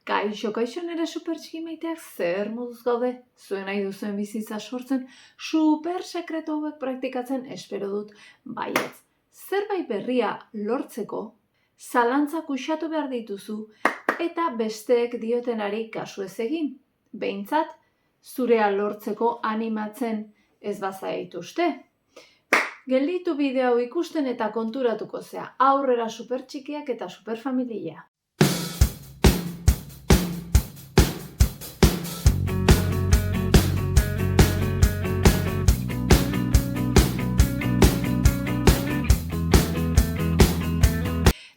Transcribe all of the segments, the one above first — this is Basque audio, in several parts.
Kaixo nere super txiki maiteak, zer moduz gaude? Zuen nahi duzuen bizitza sortzen, super sekretu hauek praktikatzen espero dut baietz. Zerbait berria lortzeko, zalantzak uxatu behar dituzu eta besteek diotenari kasu ez egin. Behintzat, zurea lortzeko animatzen ez bazaituzte. Gelditu bideo hau ikusten eta konturatuko zea, aurrera super txikiak eta super familia.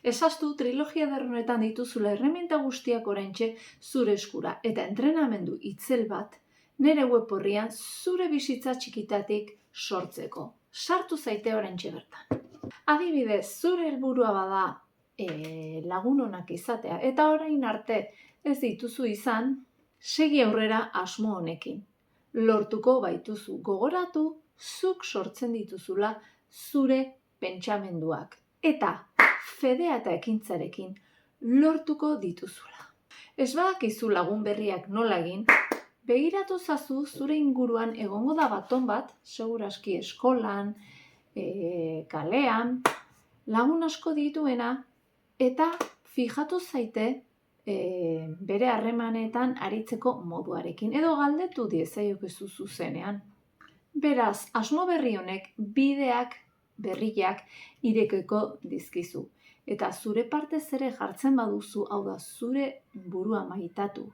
Ezaztu trilogia derronetan dituzula erreminta guztiak oraintxe zure eskura eta entrenamendu itzel bat nere web orrian zure bizitza txikitatik sortzeko. Sartu zaite oraintxe bertan. Adibidez, zure helburua bada lagun onak izatea eta orain arte ez dituzu izan, segi aurrera asmo honekin. Lortuko baituzu, gogoratu zuk sortzen dituzula zure pentsamenduak eta fedea eta ekintzarekin lortuko dituzula. Ez badakizu lagun berriak nola egin, begiratu zazu zure inguruan egongo da baton bat, seguraski eskolan, kalean, lagun asko dituena, eta fijatu zaite bere harremanetan aritzeko moduarekin, edo galdetu diezaiokezu zuzenean. Beraz, asmo berri honek bideak berriak irekeko dizkizu. Eta zure partez ere jartzen baduzu, hau da zure burua maitatu.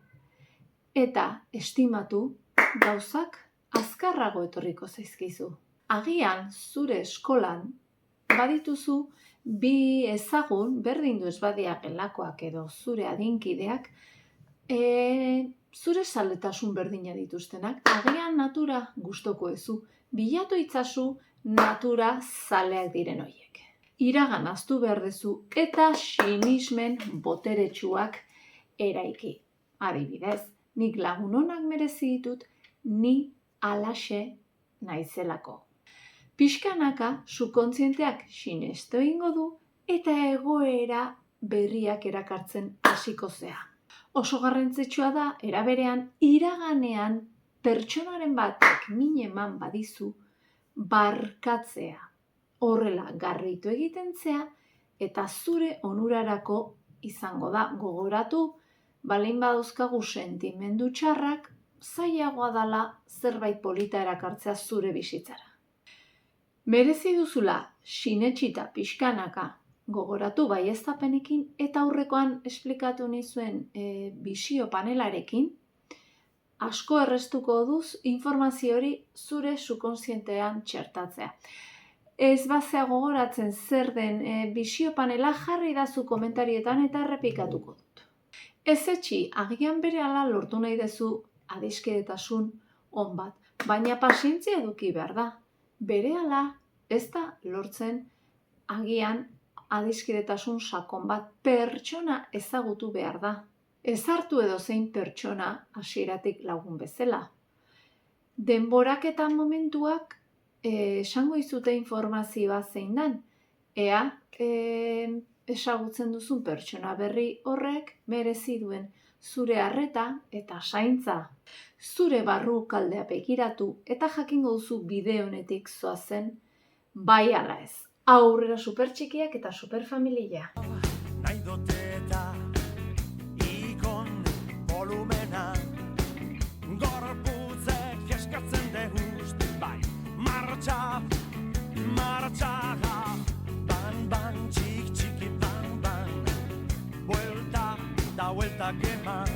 Eta estimatu, gauzak azkarrago etorriko zaizkizu. Agian zure eskolan badituzu bi ezagun, berdin du ez badia gelakoak edo zure adinkideak, zure zaletasun berdina dituztenak, agian natura gustoko ezu, bilatu itzazu natura zaleak diren horiek. Iragan ahaztu behar duzu eta sinismen boteretsuak eraiki. Adibidez, nik lagun onak merezi ditut, ni alaxe naizelako. Pixkanaka, subkontzienteak sinestu egingo du eta egoera berriak erakartzen hasiko zea. Oso garrantzitsua da, era berean, iraganean pertsonaren batek min eman badizu barkatzea. Horrela garritu egiten zea eta zure onurarako izango da. Gogoratu, baldin badauzkagu sentimendu txarrak, zailagoa dela zerbait polita erakartzea zure bizitzara. Merezi duzula sinetsita pixkanaka gogoratu baieztapenekin eta aurrekoan esplikatu nizuen bisio panelarekin, asko errestuko duz informazio hori zure subkontzientean txertatzea. Ez bazea gogoratzen zer den bisio panela jarri dazu komentarietan eta errepikatuko dut. Ez etxi, agian berehala lortu nahi dezu adiskidetasun on bat, baina pazientzia eduki behar da. Berehala ez da lortzen agian adiskidetasun sakon bat, pertsona ezagutu behar da. Ez hartu edozein pertsona hasieratik lagun bezala. Denborak eta momentuak esango izute informazioa zein dan, ea ezagutzen duzun pertsona berri horrek merezi duen zure arreta eta zaintza. Zure barru kaldea begiratu eta jakingo duzu bide honetik zoazen bai ala ez. Aurrera super txikiak eta super familia. Nahi dute eta ikon volumena gorputzek eskatzen degust, bai, martxaga, ban, txiki, ban, buelta da bueltak eman,